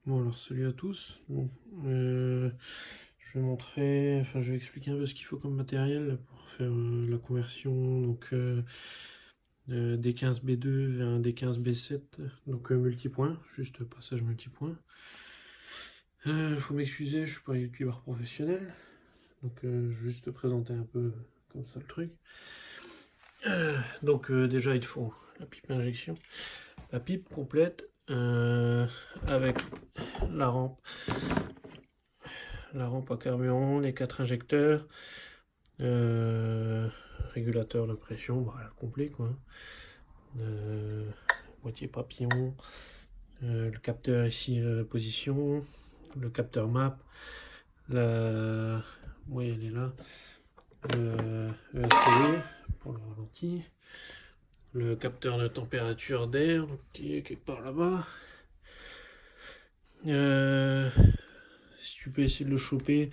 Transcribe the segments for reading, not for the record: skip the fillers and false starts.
Bon alors salut à tous. Bon, je vais expliquer un peu ce qu'il faut comme matériel pour faire la conversion D15B2 vers un D15B7, donc multipoint, juste passage multipoint. Faut m'excuser, je suis pas un youtubeur professionnel, donc je vais juste te présenter un peu comme ça le truc. Déjà il te faut la pipe injection, la pipe complète avec la rampe à carburant, les 4 injecteurs, régulateur de pression, bah, complet quoi. Boîtier papillon, le capteur ici, position, le capteur map, oui elle est là, le ESP pour le ralenti, le capteur de température d'air qui est quelque part là-bas. Si tu peux essayer de le choper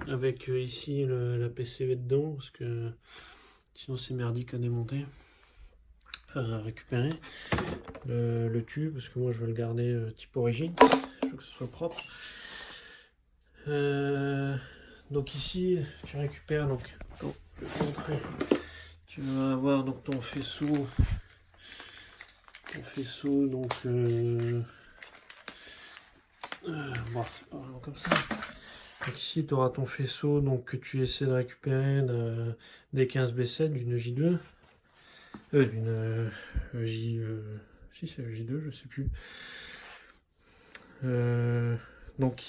avec ici la PCV dedans, parce que sinon c'est merdique à démonter, enfin à récupérer. Le tube, parce que moi je veux le garder type origine, je veux que ce soit propre. Donc ici tu récupères, donc attends, je vais te montrer. Tu vas avoir donc ton faisceau donc bon, c'est pas vraiment comme ça. Donc ici tu auras ton faisceau donc que tu essaies de récupérer des 15B7 d'une J2, d'une J si c'est J2, je sais plus. Donc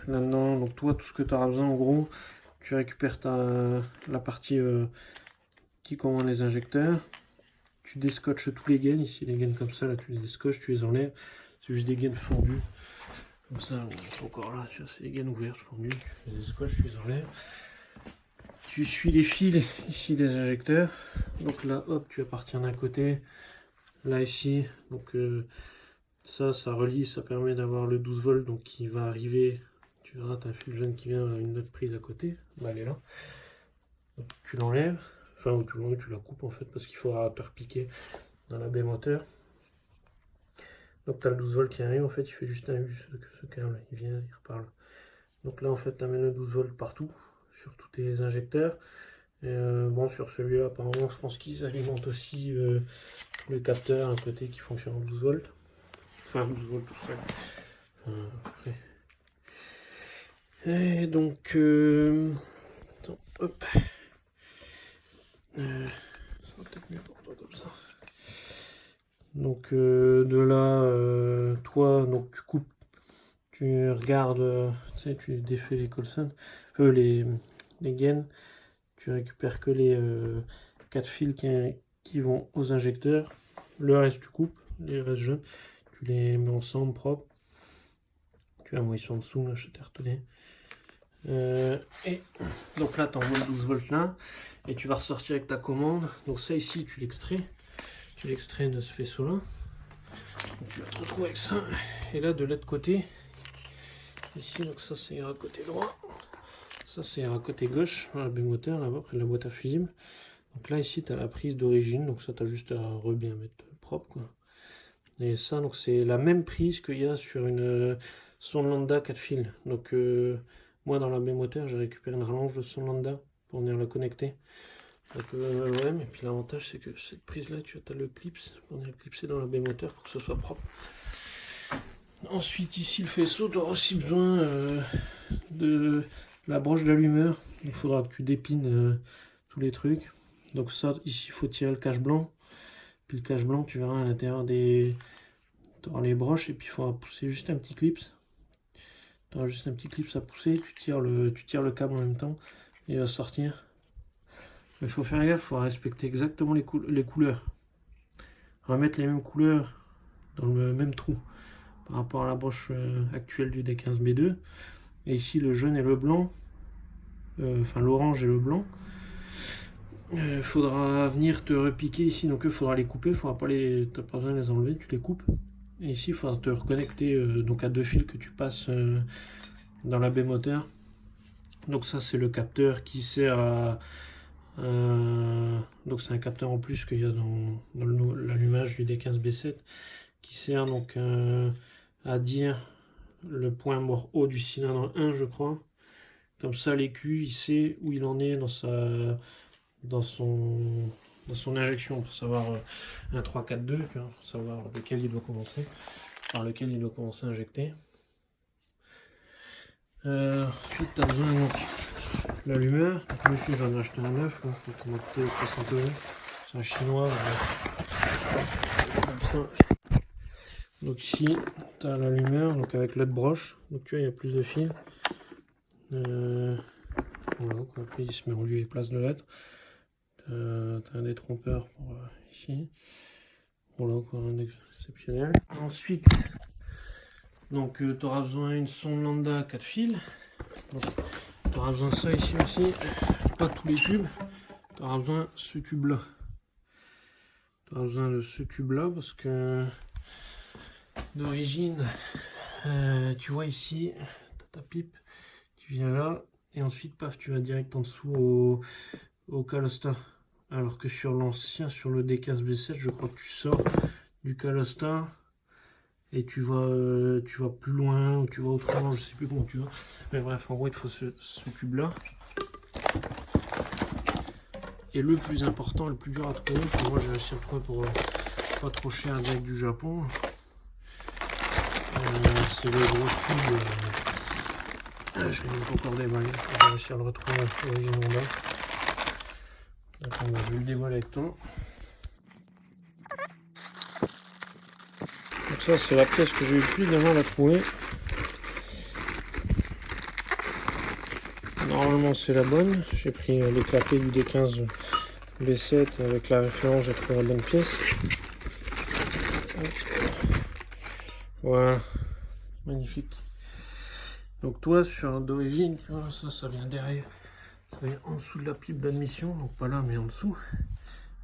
là-dedans, donc toi tout ce que tu auras besoin en gros, tu récupères la partie qui commande les injecteurs, tu descotches tous les gaines, ici les gaines comme ça, là tu les descotches, tu les enlèves, c'est juste des gaines fondues, comme ça, c'est encore là, tu vois, c'est des gaines ouvertes, fondues, tu les descotches, tu les enlèves. Tu suis les fils ici des injecteurs, donc là hop, tu appartiens d'un côté, là ici, donc ça relie, ça permet d'avoir le 12 volts donc qui va arriver. Tu verras, tu as un fil jaune qui vient à une autre prise à côté. Bah, elle est là. Donc, tu l'enlèves. Enfin, ou tu la coupes en fait parce qu'il faudra te repiquer dans la baie moteur. Donc, tu as le 12 volts qui arrive. En fait, il fait juste un U ce câble. Il vient, il repart là. Donc, là, en fait, tu amènes le 12 volts partout sur tous tes injecteurs. Bon, sur celui-là, apparemment, je pense qu'ils alimentent aussi tous les capteurs à côté qui fonctionnent en 12 volts. Enfin, 12 volts tout seul. Après. Et donc, attends, hop. Ça va peut-être mieux pour toi comme ça. Donc, de là, toi, donc tu coupes, tu regardes, tu sais, tu défais les colsons, les gaines, tu récupères que les 4 fils qui vont aux injecteurs. Le reste, tu coupes, les restes jaunes, tu les mets ensemble propres. Tu vois, moi, ils sont en dessous, là, je t'ai retenir. Et donc là tu envoies le 12 volts là et tu vas ressortir avec ta commande. Donc ça ici tu l'extrais de ce faisceau là, donc tu vas te retrouver avec ça. Et là de l'autre côté ici, donc ça c'est à côté droit, ça c'est à côté gauche, la baie moteur là-bas près de la boîte à fusibles. Donc là ici tu as la prise d'origine, donc ça tu as juste à bien mettre propre quoi. Et ça donc c'est la même prise qu'il y a sur une sonde lambda 4 fils. Donc moi dans la baie moteur j'ai récupéré une rallonge de son lambda pour venir la connecter. Donc ouais, mais puis l'avantage c'est que cette prise là tu as le clips pour venir clipser dans la baie moteur pour que ce soit propre. Ensuite ici le faisceau, tu auras aussi besoin de la broche d'allumeur. Il faudra que tu dépines tous les trucs. Donc ça ici il faut tirer le cache blanc. Puis le cache blanc tu verras à l'intérieur des... Tu auras les broches et puis il faudra pousser juste un petit clips. Tu auras juste un petit clip à pousser, tu tires le câble en même temps et il va sortir. Il faut faire gaffe, il faut respecter exactement les couleurs. Remettre les mêmes couleurs dans le même trou par rapport à la broche actuelle du D15B2. Et ici le jaune et le blanc, enfin l'orange et le blanc. Il faudra venir te repiquer ici, donc il faudra les couper, il faudra pas t'as pas besoin de les enlever, tu les coupes. Et ici il faudra te reconnecter donc à 2 fils que tu passes dans la baie moteur. Donc ça c'est le capteur qui sert à donc c'est un capteur en plus qu'il y a dans l'allumage du D15B7 qui sert donc à dire le point mort haut du cylindre 1, je crois. Comme ça, l'écu, il sait où il en est dans son injection, pour savoir un 3-4-2, pour savoir lequel il doit commencer, par lequel il doit commencer à injecter. Ensuite, tu as besoin donc l'allumeur. Moi ici, j'en ai acheté un neuf, là, je crois qu'il m'a coûté 60 €. C'est un chinois. Comme ça. Donc ici, tu as l'allumeur, donc avec LED broche. Donc tu vois, il y a plus de fils. Voilà, quoi. Après, il se met en lieu et place de LED. Tu as un détrompeur pour ici. Voilà, quoi, un exceptionnel. Ensuite, donc tu auras besoin d'une sonde lambda 4 fils. Tu auras besoin de ça ici aussi. Pas tous les tubes. Tu auras besoin de ce tube là. Tu auras besoin de ce tube là parce que d'origine, tu vois ici, tu as ta pipe, tu viens là et ensuite paf, tu vas direct en dessous au calosta. Alors que sur l'ancien, sur le D15B7, je crois que tu sors du calosta et tu vas plus loin ou tu vas autrement, je sais plus comment tu vas. Mais bref, en gros, il te faut ce tube là. Et le plus important, le plus dur à trouver, que moi j'ai réussi à trouver pour pas trop cher avec du Japon, c'est le gros tube. Je n'ai même pas encore déballer, je vais réussir à le retrouver à l'origine Honda. Attends, je vais le déballer avec toi. Donc ça c'est la pièce que j'ai eu le plus de mal à trouver. Normalement c'est la bonne. J'ai pris les clapets du D15 B7 avec la référence, j'ai trouvé la bonne pièce. Voilà, magnifique. Donc toi sur d'origine, ça vient derrière, ça vient en dessous de la pipe d'admission, donc pas là mais en dessous,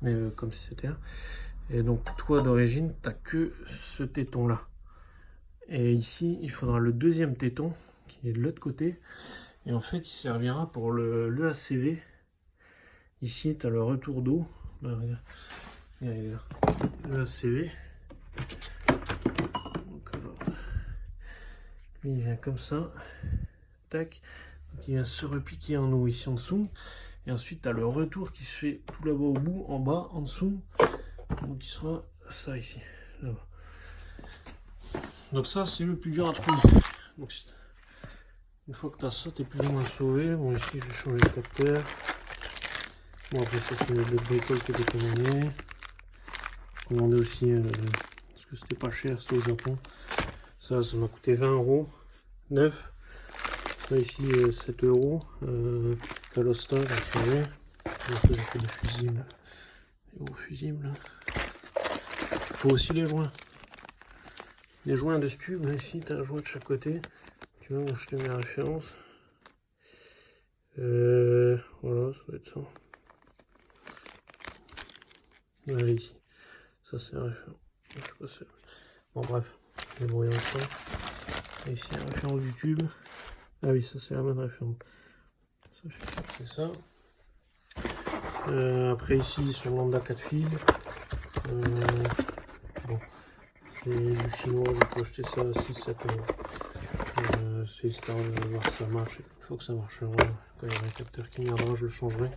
mais comme si c'était là. Et donc toi d'origine, t'as que ce téton là. Et ici, il faudra le deuxième téton qui est de l'autre côté. Et en fait, il servira pour le ACV. Ici, tu as le retour d'eau. Regarde, le ACV. Donc, alors, lui, il vient comme ça. Tac. Donc, il vient se repiquer en eau ici en dessous. Et ensuite, tu as le retour qui se fait tout là-bas au bout, en bas, en dessous. Donc, il sera ça ici. Là-bas. Donc ça, c'est le plus dur à trouver. Donc, une fois que tu as ça, tu es plus ou moins sauvé. Bon, ici, je vais changer le capteur. Bon, après, ça, c'est le bricole que j'ai commandé. J'ai commandé aussi, parce que c'était pas cher, c'était au Japon. Ça m'a coûté 20 € neuf. Ça, ici, 7 €. Calosta, j'ai changé. Après, j'ai fait des fusibles. Les gros fusibles. Il faut aussi les joints. Les joints de ce tube, là, ici, tu as un joint de chaque côté. Tu vois, je te mets la référence. Voilà, ça va être ça. Voilà, ici. Ça, c'est la référence. Je sais pas si... Bon, bref. Mais bon, il y a ça. Et ici, la référence du tube. Ah oui, ça, c'est la bonne référence. Ça, c'est ça. Après, ici, sur lambda 4 fils. Bon, c'est du chinois, je peux acheter ça à 6-7 €. C'est histoire de voir si ça marche. Il faut que ça marche. Quand il y aura un capteur qui viendra, je le changerai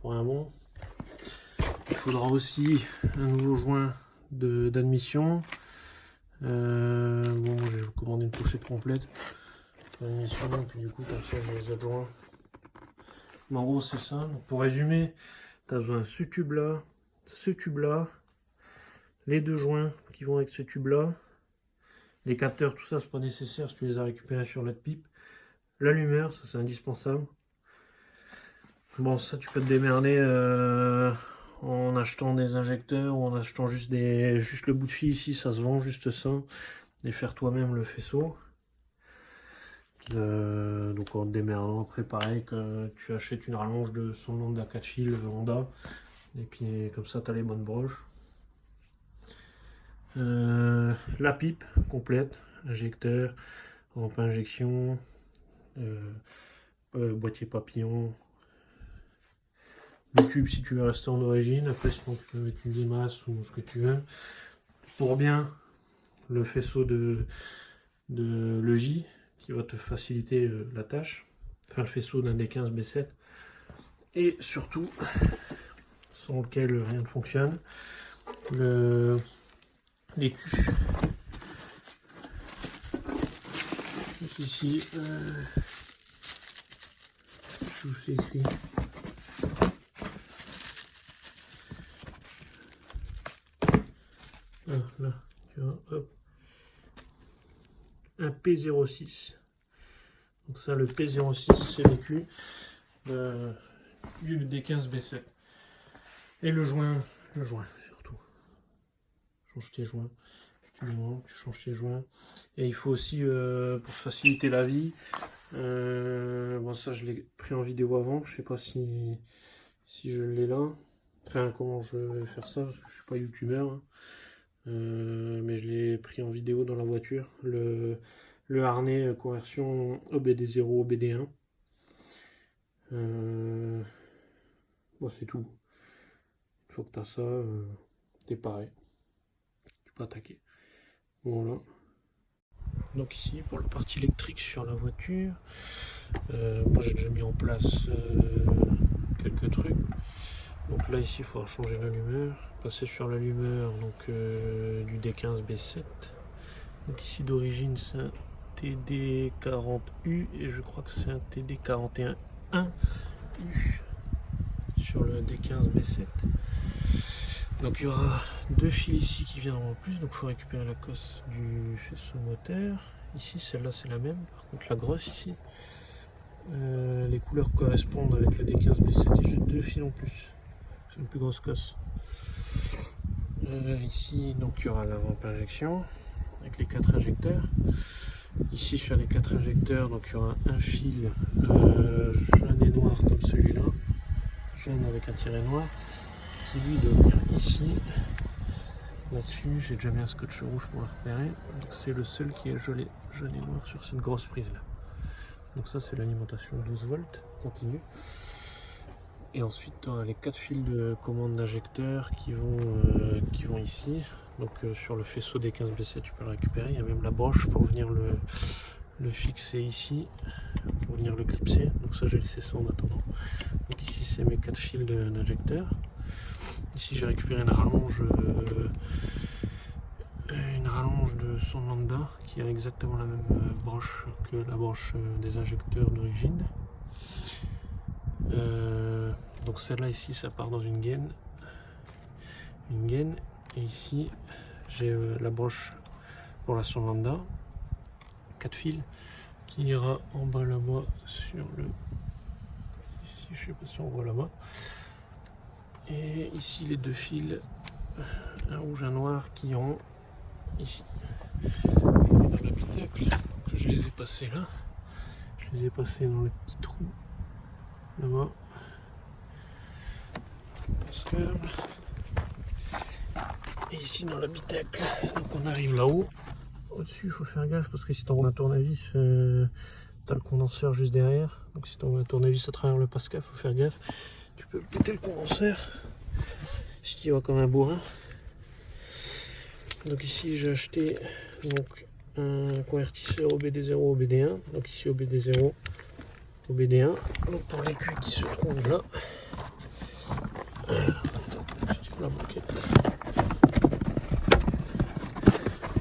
pour un bon. Il faudra aussi un nouveau joint d'admission. Bon, j'ai commandé une pochette complète d'admission, puis du coup, comme ça, j'ai les adjoints. Mais en gros, c'est ça. Donc, pour résumer, tu as besoin de ce tube-là, les deux joints qui vont avec ce tube-là. Les capteurs, tout ça, c'est pas nécessaire si tu les as récupérés sur la pipe. L'allumeur, ça c'est indispensable. Bon, ça tu peux te démerder en achetant des injecteurs ou en achetant juste le bout de fil ici, ça se vend juste ça. Et faire toi-même le faisceau. Donc en te démerdant, après pareil que tu achètes une rallonge de son Honda 4 fils Honda. Et puis comme ça tu as les bonnes broches. La pipe complète, injecteur, rampe à injection, boîtier papillon, le tube si tu veux rester en origine, après sinon tu peux mettre une limace ou ce que tu veux. Pour bien le faisceau de logis qui va te faciliter la tâche. Enfin, le faisceau d'un D15 B7. Et surtout, sans lequel rien ne fonctionne, l'écu. Donc ici, je vous ai écrit. Ah, là, tu vois, hop. Un P06. Donc ça, le P06, c'est l'écu du D15 B7. Et le joint surtout. Change tes joints. Tu changes tes joints. Et il faut aussi, pour faciliter la vie, bon ça je l'ai pris en vidéo avant, je sais pas si je l'ai là. Enfin, comment je vais faire ça, parce que je suis pas youtubeur. Hein. Mais je l'ai pris en vidéo dans la voiture. Le harnais conversion OBD0, OBD1. Bon, c'est tout. Une fois que tu as ça, t'es pareil. Tu peux attaquer. Voilà. Donc ici, pour la partie électrique sur la voiture, moi j'ai déjà mis en place quelques trucs. Donc là ici il faudra changer l'allumeur, passer sur l'allumeur donc du D15 B7. Donc ici d'origine c'est un TD40U et je crois que c'est un TD41-1U sur le D15 B7. Donc il y aura deux fils ici qui viendront en plus, donc il faut récupérer la cosse du faisceau moteur. Ici celle-là c'est la même, par contre la grosse ici. Les couleurs correspondent avec le D15 B7 et juste deux fils en plus. C'est une plus grosse cosse. Ici donc il y aura la rampe injection avec les 4 injecteurs. Ici sur les 4 injecteurs donc il y aura un fil jaune et noir comme celui-là, jaune avec un tiret noir, qui lui doit venir ici. Là-dessus j'ai déjà mis un scotch rouge pour le repérer. Donc c'est le seul qui est jaune et noir sur cette grosse prise là. Donc ça c'est l'alimentation 12 volts continue. Et ensuite tu auras les 4 fils de commande d'injecteurs qui vont ici. Donc sur le faisceau des 15 BC tu peux le récupérer. Il y a même la broche pour venir le fixer ici, pour venir le clipser. Donc ça j'ai laissé ça en attendant. Donc ici c'est mes 4 fils d'injecteurs. Ici j'ai récupéré une rallonge de son lambda qui a exactement la même broche que la broche des injecteurs d'origine. Donc celle-là ici ça part dans une gaine, et ici j'ai la broche pour la sonde lambda, 4 fils qui ira en bas là-bas sur le, ici je sais pas si on voit là-bas, et ici les deux fils, un rouge un noir qui iront ici dans l'habitacle. Que je les ai passés là, je les ai passés dans le petit trou là-bas. Et ici dans l'habitacle, donc on arrive là-haut. Au-dessus il faut faire gaffe parce que si tu envoies un tournevis, tu as le condenseur juste derrière. Donc si tu envoies un tournevis à travers le pascal, il faut faire gaffe. Tu peux péter le condenseur si tu y vas comme un bourrin. Donc ici j'ai acheté donc un convertisseur OBD0 OBD1. Donc ici OBD0 OBD1. Donc pour l'écu qui se trouve là. La moquette.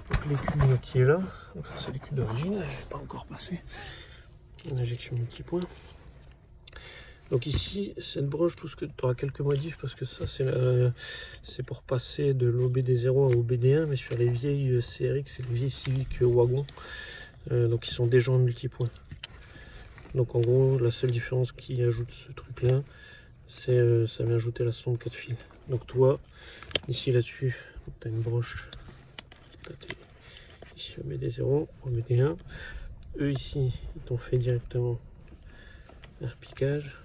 Donc l'écu qui est là, donc ça c'est l'écu d'origine, je n'ai pas encore passé une injection multipoint. Donc ici cette broche, tout ce que tu auras quelques modifs parce que ça c'est pour passer de l'OBD0 à OBD1, mais sur les vieilles CRX et les vieilles Civic Wagon, donc ils sont déjà en multipoint. Donc en gros la seule différence qui ajoute ce truc là, c'est ça vient ajouter la sonde 4 fils. Donc toi ici là-dessus tu as une broche, ici OBD0, OBD1. Eux ici ils t'ont fait directement un repiquage,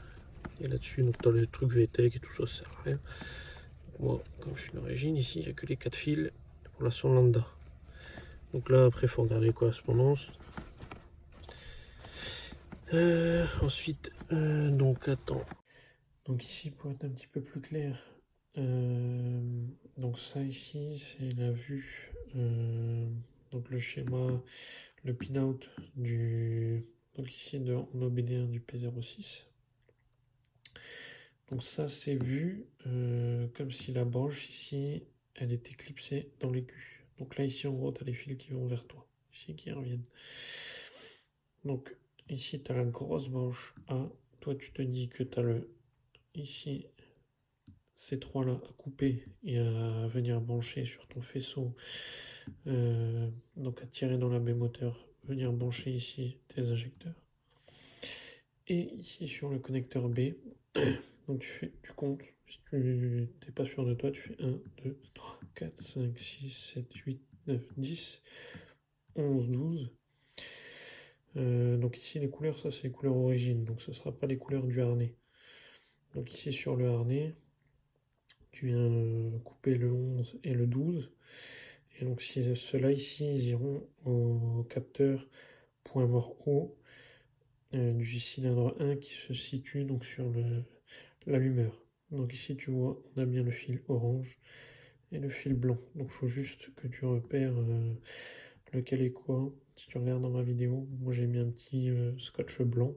et là-dessus donc tu as le truc VTEC et tout ça, ça sert à rien. Donc, moi comme je suis d'origine, ici il n'y a que les 4 fils pour la sonde lambda. Donc là après il faut regarder les correspondances. Ensuite donc attends, donc ici pour être un petit peu plus clair, donc ça ici c'est la vue, donc le schéma le pinout du, donc ici de OBD1 du P06. Donc ça c'est vu comme si la branche ici, elle était clipsée dans l'écu. Donc là ici en gros tu as les fils qui vont vers toi, ici qui reviennent. Donc ici tu as la grosse branche A, toi tu te dis que tu as le ici ces trois là à couper et à venir brancher sur ton faisceau, donc à tirer dans la baie moteur, venir brancher ici tes injecteurs. Et ici sur le connecteur B, donc tu comptes, si tu n'es pas sûr de toi, tu fais 1, 2, 3, 4, 5, 6, 7, 8, 9, 10, 11, 12. Donc ici les couleurs, ça c'est les couleurs origine, donc ce ne sera pas les couleurs du harnais. Donc ici sur le harnais, tu viens couper le 11 et le 12. Et donc si ceux-là ici, ils iront au capteur point mort haut du cylindre 1 qui se situe donc sur l'allumeur. Donc ici tu vois, on a bien le fil orange et le fil blanc. Donc il faut juste que tu repères lequel est quoi. Si tu regardes dans ma vidéo, moi j'ai mis un petit scotch blanc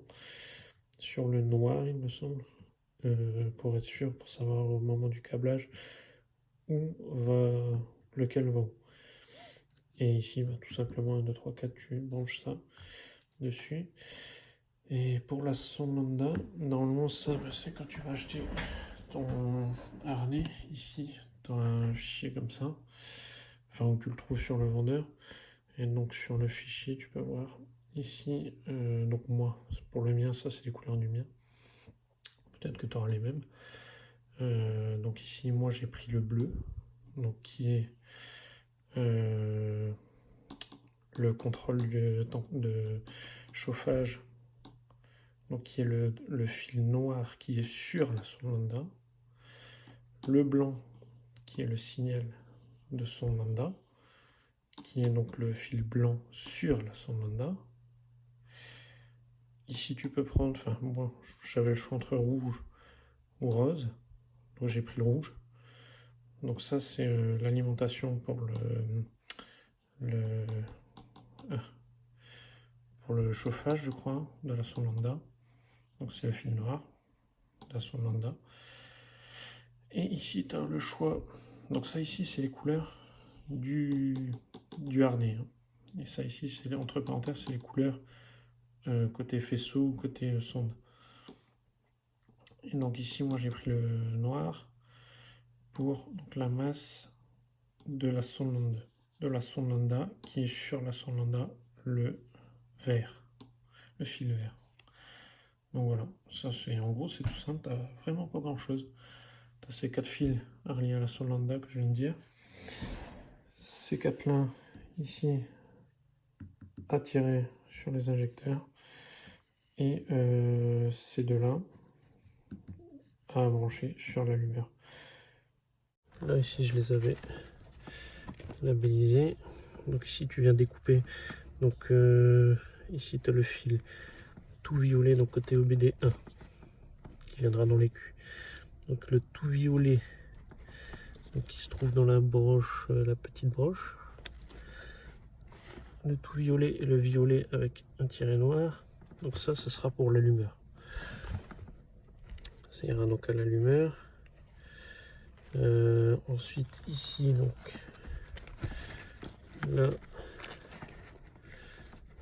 sur le noir, il me semble, pour être sûr, pour savoir au moment du câblage où va lequel va où. Et ici, bah, tout simplement 1, 2, 3, 4, tu branches ça dessus. Et pour la sonde lambda, normalement ça, bah, c'est quand tu vas acheter ton harnais, ici, tu as un fichier comme ça, enfin où tu le trouves sur le vendeur. Et donc sur le fichier, tu peux voir ici, donc moi, pour le mien, ça c'est les couleurs du mien. Peut-être que tu auras les mêmes. Donc ici, moi j'ai pris le bleu, donc qui est le contrôle de chauffage, donc qui est le fil noir qui est sur la sonde lambda, le blanc qui est le signal de sonde lambda, qui est donc le fil blanc sur la sonde lambda. Ici tu peux prendre, enfin moi j'avais le choix entre rouge ou rose, donc j'ai pris le rouge. Donc ça c'est l'alimentation pour pour le chauffage, je crois, de la sonde lambda. Donc c'est le fil noir de la sonde lambda. Et ici tu as le choix. Donc ça ici c'est les couleurs du harnais. Et ça ici c'est entre parenthèses c'est les couleurs côté faisceau, côté sonde. Et donc ici moi j'ai pris le noir pour donc, la masse de la sonde lambda qui est sur la sonde lambda, le vert, le fil vert. Donc voilà, ça c'est en gros c'est tout simple, t'as vraiment pas grand chose. T'as ces 4 fils reliés à la sonde lambda que je viens de dire. Ces 4 là ici à tirer sur les injecteurs. Et ces deux là à brancher sur l'allumeur. Là ici je les avais labellisés. Donc ici tu viens découper. Donc ici tu as le fil tout violet, donc côté OBD1 qui viendra dans l'écu. Donc le tout violet donc, qui se trouve dans la broche, la petite broche. Le tout violet et le violet avec un tiret noir. Donc ça sera pour l'allumeur. Ça ira donc à l'allumeur. Ensuite ici donc là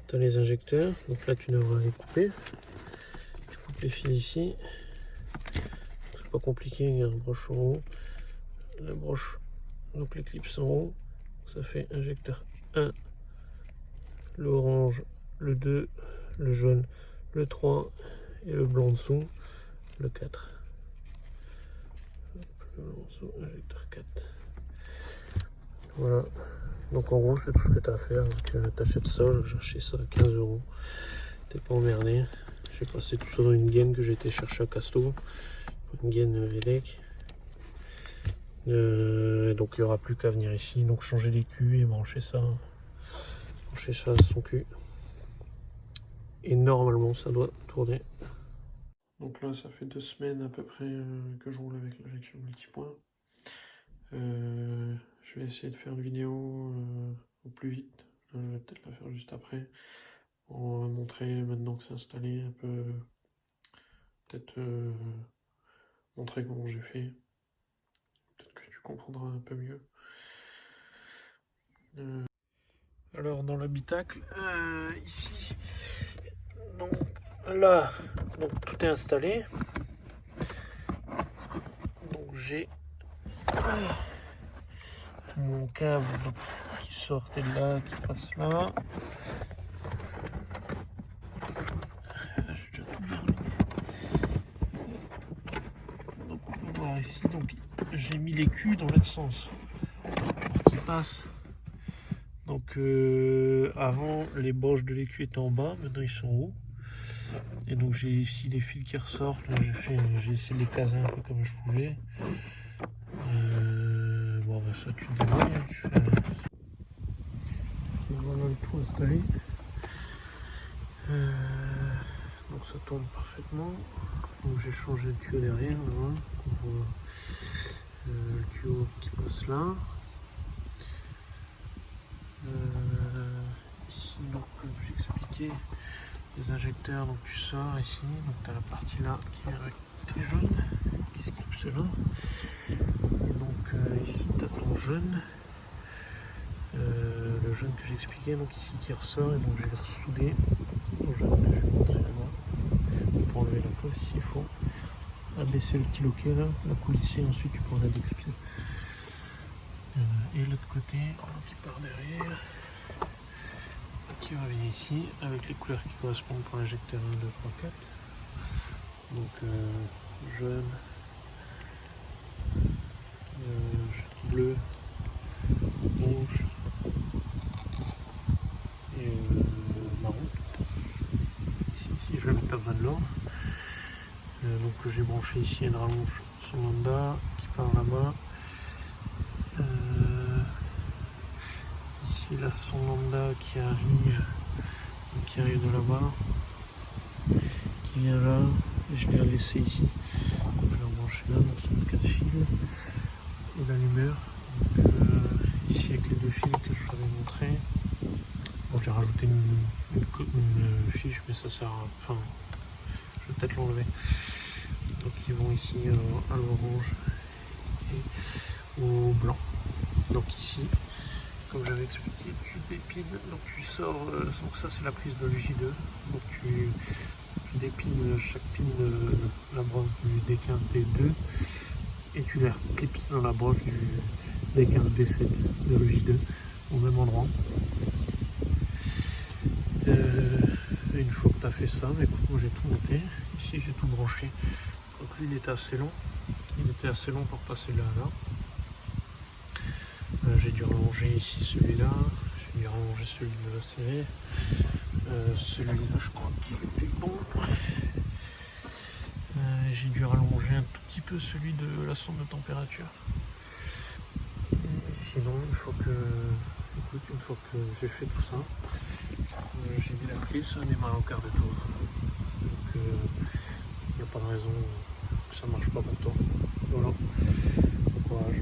tu as les injecteurs, donc là tu devras les couper. Tu coupes les fils ici, c'est pas compliqué, il y a une broche en haut, la broche, donc les clips en haut, ça fait injecteur 1, l'orange, le 2, le jaune, le 3 et le blanc en dessous, le 4. Le blanc en dessous, injecteur 4. Voilà. Donc en gros c'est tout ce que tu as à faire. T'achètes ça, j'ai acheté ça à 15 €. T'es pas emmerdé. J'ai passé tout ça dans une gaine que j'ai été chercher à Casto. Une gaine VEDEC. Donc il n'y aura plus qu'à venir ici. Donc changer les culs et brancher ça. Brancher ça à son cul. Et normalement ça doit tourner. Donc là ça fait 2 semaines à peu près que je roule avec l'injection multipoint. Je vais essayer de faire une vidéo au plus vite. Je vais peut-être la faire juste après. On va montrer maintenant que c'est installé un peu. Peut-être montrer comment j'ai fait. Peut-être que tu comprendras un peu mieux. Alors dans l'habitacle, ici, donc là, donc tout est installé. Donc j'ai mon câble qui sortait de là, qui passe là. J'ai déjà tout verrouillé. Donc on peut voir ici, donc j'ai mis l'écu dans l'autre sens pour qu'il passe. Donc avant les branches de l'écu étaient en bas, maintenant ils sont en haut. Et donc j'ai ici des fils qui ressortent. J'ai essayé de les caser un peu comme je pouvais. Bon bah ça tu te débrouilles. Voilà le tout installé. Donc ça tourne parfaitement. Donc j'ai changé le tuyau derrière. Là, on voit le tuyau qui passe là. Ici donc comme j'ai expliqué, les injecteurs, donc tu sors ici, donc tu as la partie là qui vient avec tes jaunes qui se coupe cela. Et donc ici tu as ton jaune, le jaune que j'ai expliqué, donc ici qui ressort, et donc j'ai ressoudé au jaune que je vais montrer là-bas. Pour enlever la colle, ici il faut abaisser le petit loquet là, la coule ici, ensuite tu pourras la déclipser. Et l'autre côté qui part derrière, qui revient ici avec les couleurs qui correspondent pour l'injecteur 1, 2, 3, 4. Donc jaune, bleu, rouge et marron. Ici je vais mettre à 20 de l'ordre. Donc j'ai branché ici une rallonge son lambda qui part là-bas. Ici la son lambda qui arrive de là-bas, qui vient là, et je l'ai laissé ici. Donc je l'ai branché là, donc c'est 4 fils et l'allumeur. Ici avec les deux fils que je vous avais montré. Bon, j'ai rajouté une fiche, mais ça sert à... Enfin, je vais peut-être l'enlever. Donc ils vont ici à l'orange et au blanc. Donc ici, comme j'avais expliqué, tu dépines, donc tu sors, donc ça c'est la prise de J2, donc tu dépines chaque pin de la broche du D15B2 et tu les clips dans la broche du D15B7 de J2 au même endroit. Une fois que tu as fait ça, mais écoute, moi j'ai tout monté, ici j'ai tout branché, donc lui il était assez long pour passer là à là. J'ai dû rallonger ici celui-là, j'ai dû rallonger celui de la série, celui-là je crois qu'il était bon, j'ai dû rallonger un tout petit peu celui de la sonde de température. Et sinon une fois que j'ai fait tout ça, j'ai mis la clé, ça a démarré au quart de tour, donc il n'y a pas de raison que ça ne marche pas pour toi. Voilà, bon courage.